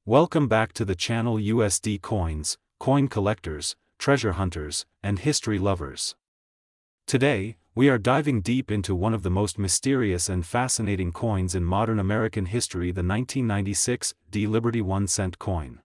Welcome back to the channel USD Coins, coin collectors, treasure hunters, and history lovers. Today, we are diving deep into one of the most mysterious and fascinating coins in modern American history, the 1996 Liberty 1-cent coin.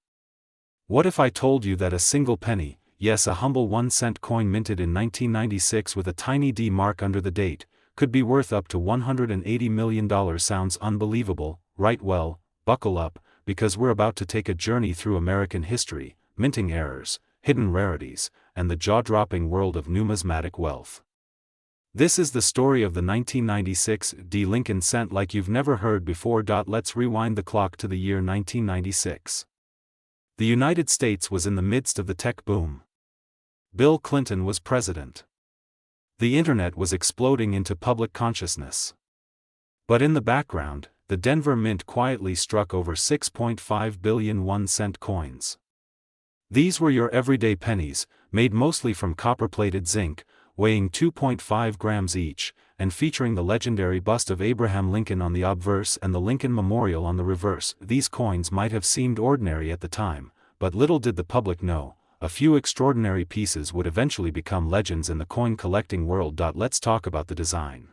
What if I told you that a single penny, yes, a humble 1-cent coin minted in 1996 with a tiny D mark under the date, could be worth up to $180 million? Sounds unbelievable, right? Well, buckle up, because we're about to take a journey through American history, minting errors, hidden rarities, and the jaw-dropping world of numismatic wealth. This is the story of the 1996 Lincoln cent like you've never heard before. Let's rewind the clock to the year 1996. The United States was in the midst of the tech boom. Bill Clinton was president. The internet was exploding into public consciousness. But in the background, the Denver Mint quietly struck over 6.5 billion 1-cent coins. These were your everyday pennies, made mostly from copper-plated zinc, weighing 2.5 grams each, and featuring the legendary bust of Abraham Lincoln on the obverse and the Lincoln Memorial on the reverse. These coins might have seemed ordinary at the time, but little did the public know, a few extraordinary pieces would eventually become legends in the coin collecting world. Let's talk about the design.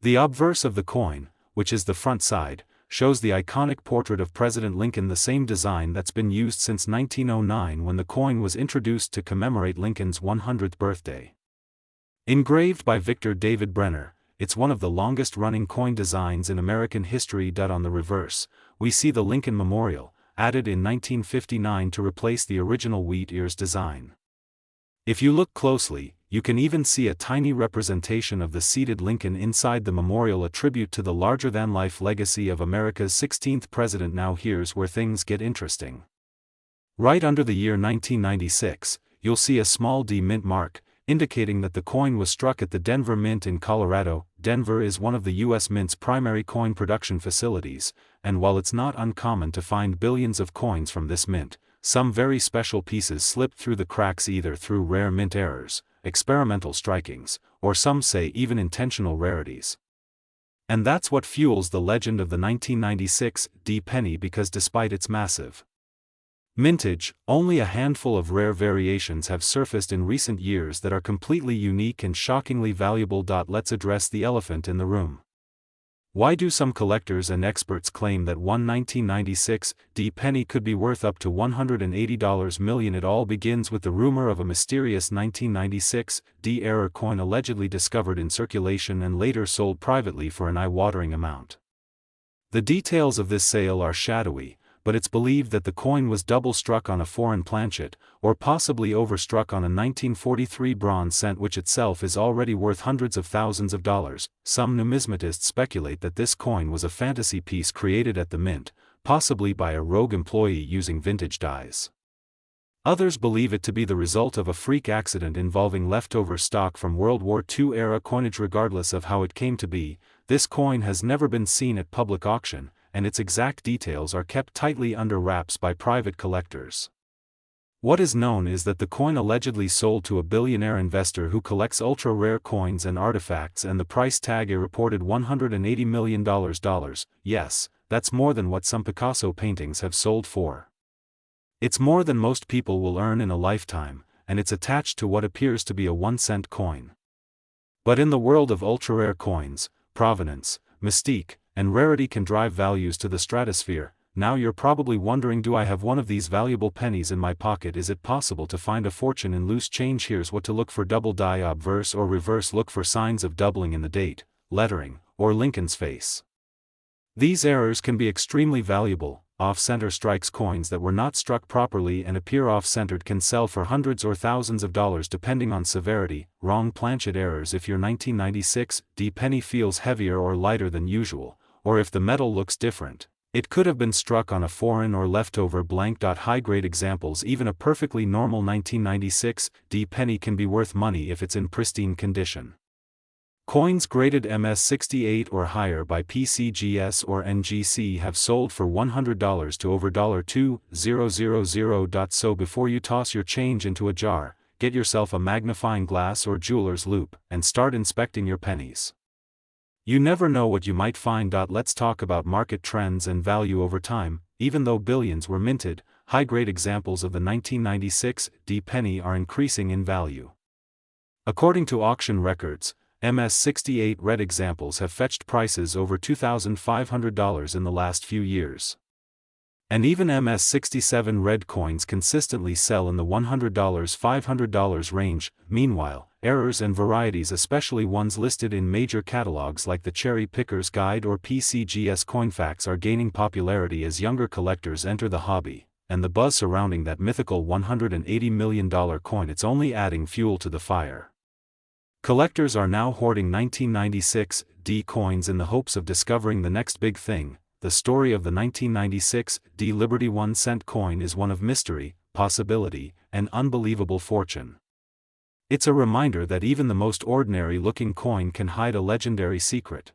The obverse of the coin, which is the front side, shows the iconic portrait of President Lincoln, the same design that's been used since 1909 when the coin was introduced to commemorate Lincoln's 100th birthday. Engraved by Victor David Brenner, it's one of the longest-running coin designs in American history. On the reverse, we see the Lincoln Memorial, added in 1959 to replace the original wheat ears design. If you look closely, you can even see a tiny representation of the seated Lincoln inside the memorial, a tribute to the larger-than-life legacy of America's 16th president. Now here's where things get interesting. Right under the year 1996, you'll see a small D mint mark, indicating that the coin was struck at the Denver Mint in Colorado. Denver is one of the U.S. Mint's primary coin production facilities, and while it's not uncommon to find billions of coins from this mint, some very special pieces slipped through the cracks, either through rare mint errors, experimental strikings, or some say even intentional rarities. And that's what fuels the legend of the 1996 penny, because despite its massive mintage, only a handful of rare variations have surfaced in recent years that are completely unique and shockingly valuable. Let's address the elephant in the room. Why do some collectors and experts claim that one 1996 penny could be worth up to $180 million? It all begins with the rumor of a mysterious 1996 error coin allegedly discovered in circulation and later sold privately for an eye-watering amount. The details of this sale are shadowy, but it's believed that the coin was double-struck on a foreign planchet, or possibly overstruck on a 1943 bronze cent, which itself is already worth hundreds of thousands of dollars. Some numismatists speculate that this coin was a fantasy piece created at the mint, possibly by a rogue employee using vintage dies. Others believe it to be the result of a freak accident involving leftover stock from World War II-era coinage. Regardless of how it came to be, this coin has never been seen at public auction, and its exact details are kept tightly under wraps by private collectors. What is known is that the coin allegedly sold to a billionaire investor who collects ultra-rare coins and artifacts, and the price tag, a reported $180 million. Yes, that's more than what some Picasso paintings have sold for. It's more than most people will earn in a lifetime, and it's attached to what appears to be a 1-cent coin. But in the world of ultra-rare coins, provenance, mystique, and rarity can drive values to the stratosphere. Now you're probably wondering, do I have one of these valuable pennies in my pocket? Is it possible to find a fortune in loose change? Here's what to look for: double die, obverse or reverse. Look for signs of doubling in the date, lettering, or Lincoln's face. These errors can be extremely valuable. Off-center strikes, coins that were not struck properly and appear off-centered, can sell for hundreds or thousands of dollars depending on severity. Wrong planchet errors: if your 1996 penny feels heavier or lighter than usual, or if the metal looks different, it could have been struck on a foreign or leftover blank. High-grade examples: even a perfectly normal 1996 penny can be worth money if it's in pristine condition. Coins graded MS-68 or higher by PCGS or NGC have sold for $100 to over $2,000. So before you toss your change into a jar, get yourself a magnifying glass or jeweler's loupe, and start inspecting your pennies. You never know what you might find. Let's talk about market trends and value over time. even though billions were minted, high-grade examples of the 1996 D penny are increasing in value. According to auction records, MS-68 red examples have fetched prices over $2,500 in the last few years. And even MS-67 red coins consistently sell in the $100–500 range. Meanwhile, errors and varieties, especially ones listed in major catalogs like the Cherry Picker's Guide or PCGS Coinfax, are gaining popularity as younger collectors enter the hobby, and the buzz surrounding that mythical $180 million coin, it's only adding fuel to the fire. Collectors are now hoarding 1996 D coins in the hopes of discovering the next big thing. The story of the 1996 D Liberty 1-cent coin is one of mystery, possibility, and unbelievable fortune. It's a reminder that even the most ordinary-looking coin can hide a legendary secret.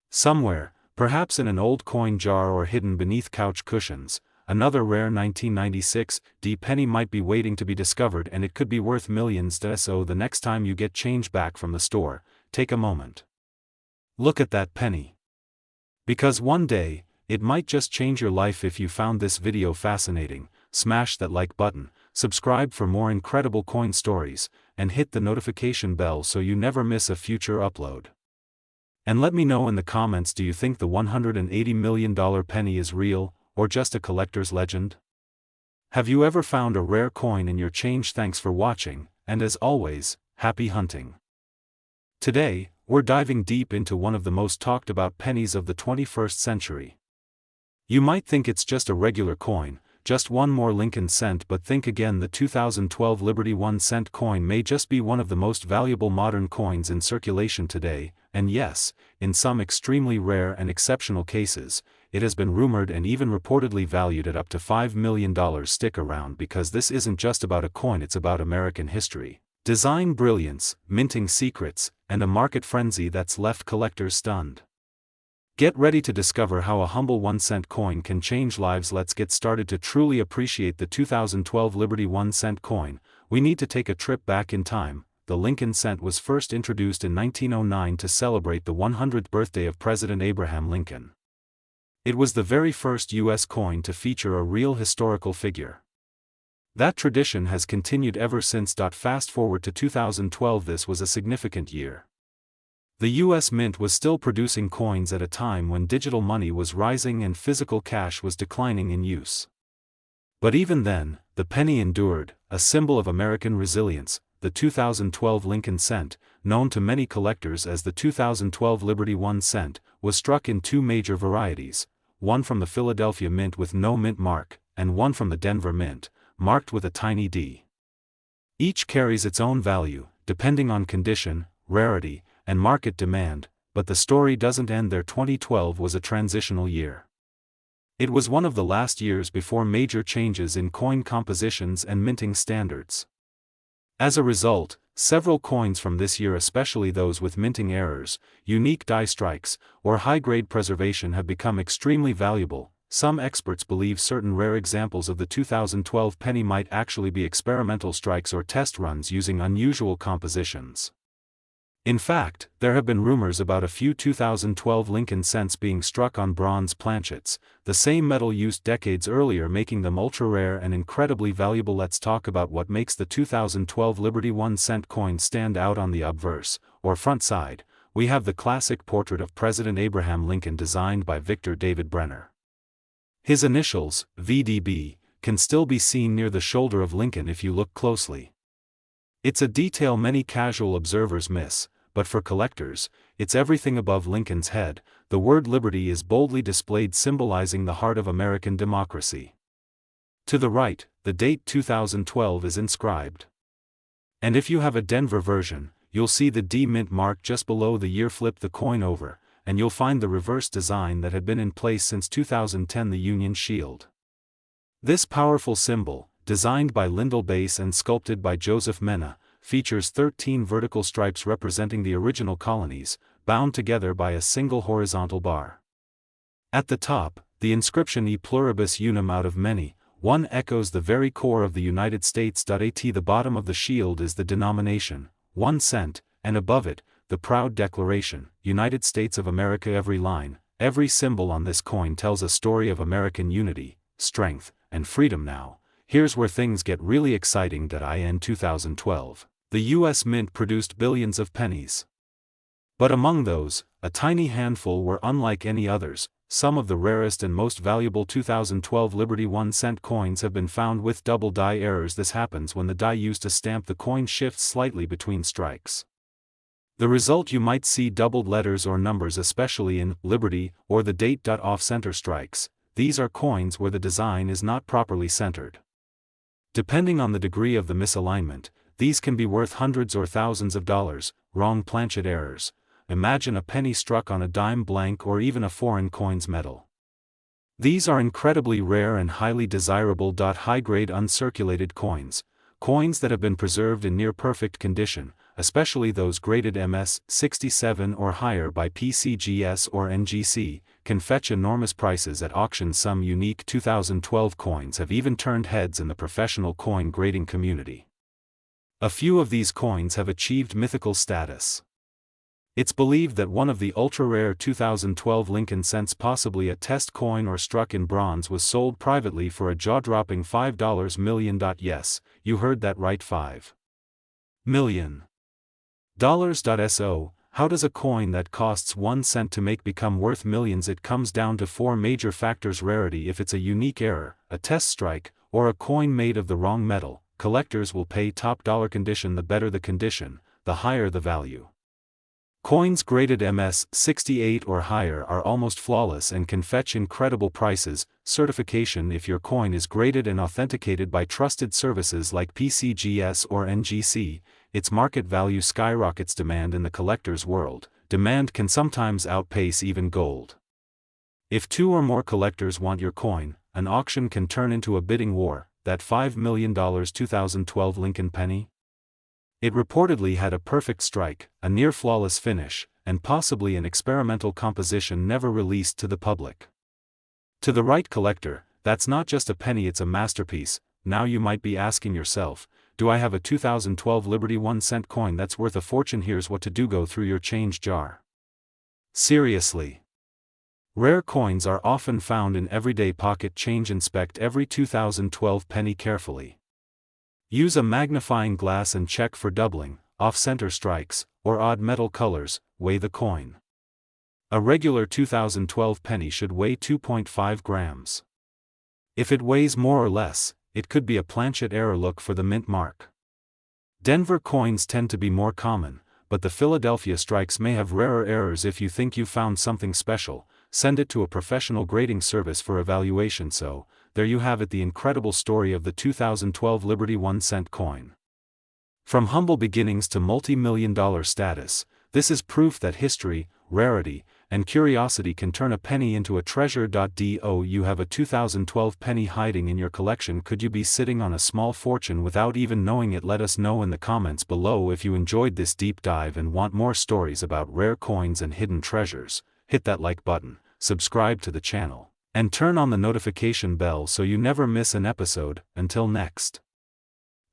Somewhere, perhaps in an old coin jar or hidden beneath couch cushions, another rare 1996 D penny might be waiting to be discovered, and it could be worth millions. So the next time you get change back from the store, take a moment. Look at that penny. Because one day, it might just change your life. If you found this video fascinating, smash that like button, subscribe for more incredible coin stories, and hit the notification bell so you never miss a future upload. And let me know in the comments, do you think the $180 million penny is real, or just a collector's legend? Have you ever found a rare coin in your change? Thanks for watching, and as always, happy hunting. Today, we're diving deep into one of the most talked about pennies of the 21st century. You might think it's just a regular coin, just one more Lincoln cent, but think again. The 2012 Liberty 1-cent coin may just be one of the most valuable modern coins in circulation today, and yes, in some extremely rare and exceptional cases, it has been rumored and even reportedly valued at up to $5 million. Stick around, because this isn't just about a coin, it's about American history, design brilliance, minting secrets, and a market frenzy that's left collectors stunned. Get ready to discover how a humble 1-cent coin can change lives. Let's get started. To truly appreciate the 2012 Liberty 1-cent coin, we need to take a trip back in time. The Lincoln cent was first introduced in 1909 to celebrate the 100th birthday of President Abraham Lincoln. It was the very first U.S. coin to feature a real historical figure. That tradition has continued ever since. Fast forward to 2012. This was a significant year. The U.S. Mint was still producing coins at a time when digital money was rising and physical cash was declining in use. But even then, the penny endured, a symbol of American resilience. The 2012 Lincoln cent, known to many collectors as the 2012 Liberty 1 cent, was struck in two major varieties, one from the Philadelphia Mint with no mint mark, and one from the Denver Mint, marked with a tiny D. Each carries its own value, depending on condition, rarity, and market demand, but the story doesn't end there. 2012 was a transitional year. It was one of the last years before major changes in coin compositions and minting standards. As a result, several coins from this year, especially those with minting errors, unique die strikes, or high-grade preservation, have become extremely valuable. Some experts believe certain rare examples of the 2012 penny might actually be experimental strikes or test runs using unusual compositions. In fact, there have been rumors about a few 2012 Lincoln cents being struck on bronze planchets, the same metal used decades earlier, making them ultra-rare and incredibly valuable. Let's talk about what makes the 2012 Liberty 1-cent coin stand out. On the obverse, or front side, we have the classic portrait of President Abraham Lincoln designed by Victor David Brenner. His initials, VDB, can still be seen near the shoulder of Lincoln if you look closely. It's a detail many casual observers miss, but for collectors, it's everything. Above Lincoln's head, the word Liberty is boldly displayed, symbolizing the heart of American democracy. To the right, the date 2012 is inscribed. And if you have a Denver version, you'll see the D mint mark just below the year. Flip the coin over, and you'll find the reverse design that had been in place since 2010, the Union Shield. This powerful symbol, designed by Lyndall Bass and sculpted by Joseph Mena, features 13 vertical stripes representing the original colonies, bound together by a single horizontal bar. At the top, the inscription E pluribus unum, out of many, one, echoes the very core of the United States. At the bottom of the shield is the denomination, 1 cent, and above it, the proud declaration, United States of America. Every line, Every symbol on this coin tells a story of American unity, strength, and freedom. Now, here's where things get really exciting. In 2012, the US Mint produced billions of pennies. But among those, a tiny handful were unlike any others. Some of the rarest and most valuable 2012 Liberty 1-cent coins have been found with double die errors. This happens when the die used to stamp the coin shifts slightly between strikes. The result, you might see doubled letters or numbers, especially in Liberty or the date. Off-center strikes. These are coins where the design is not properly centered. Depending on the degree of the misalignment, these can be worth hundreds or thousands of dollars. Wrong planchet errors. Imagine a penny struck on a dime blank or even a foreign coin's metal. These are incredibly rare and highly desirable. High-grade uncirculated coins, coins that have been preserved in near-perfect condition, especially those graded MS 67 or higher by PCGS or NGC, can fetch enormous prices at auction. Some unique 2012 coins have even turned heads in the professional coin grading community. A few of these coins have achieved mythical status. It's believed that one of the ultra-rare 2012 Lincoln cents, possibly a test coin or struck in bronze, was sold privately for a jaw-dropping $5 million. Yes, you heard that right, $5 million. So, how does a coin that costs 1 cent to make become worth millions? It comes down to 4 major factors: rarity. If it's a unique error, a test strike, or a coin made of the wrong metal, collectors will pay top dollar. Condition. The better the condition, the higher the value. Coins graded MS 68 or higher are almost flawless and can fetch incredible prices. Certification. If your coin is graded and authenticated by trusted services like PCGS or NGC, its market value skyrockets. Demand. In the collector's world, demand can sometimes outpace even gold. If 2 or more collectors want your coin, an auction can turn into a bidding war. That $5 million 2012 Lincoln penny? It reportedly had a perfect strike, a near-flawless finish, and possibly an experimental composition never released to the public. To the right collector, that's not just a penny, it's a masterpiece. Now you might be asking yourself, do I have a 2012 Liberty 1-cent coin that's worth a fortune? Here's what to do: go through your change jar. Seriously. Rare coins are often found in everyday pocket change. Inspect every 2012 penny carefully. Use a magnifying glass and check for doubling, off-center strikes, or odd metal colors. Weigh the coin. A regular 2012 penny should weigh 2.5 grams. If it weighs more or less, it could be a planchet error. Look for the mint mark. Denver coins tend to be more common, but the Philadelphia strikes may have rarer errors. If you think you found something special, send it to a professional grading service for evaluation. So, there you have it, the incredible story of the 2012 Liberty 1-cent coin. From humble beginnings to multi-million-dollar status, this is proof that history, rarity, and curiosity can turn a penny into a treasure. Do you have a 2012 penny hiding in your collection? Could you be sitting on a small fortune without even knowing it? Let us know in the comments below. If you enjoyed this deep dive and want more stories about rare coins and hidden treasures, hit that like button, subscribe to the channel, and turn on the notification bell so you never miss an episode. Until next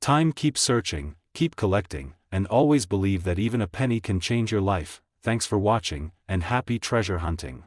time, keep searching, keep collecting, and always believe that even a penny can change your life. Thanks for watching, and happy treasure hunting.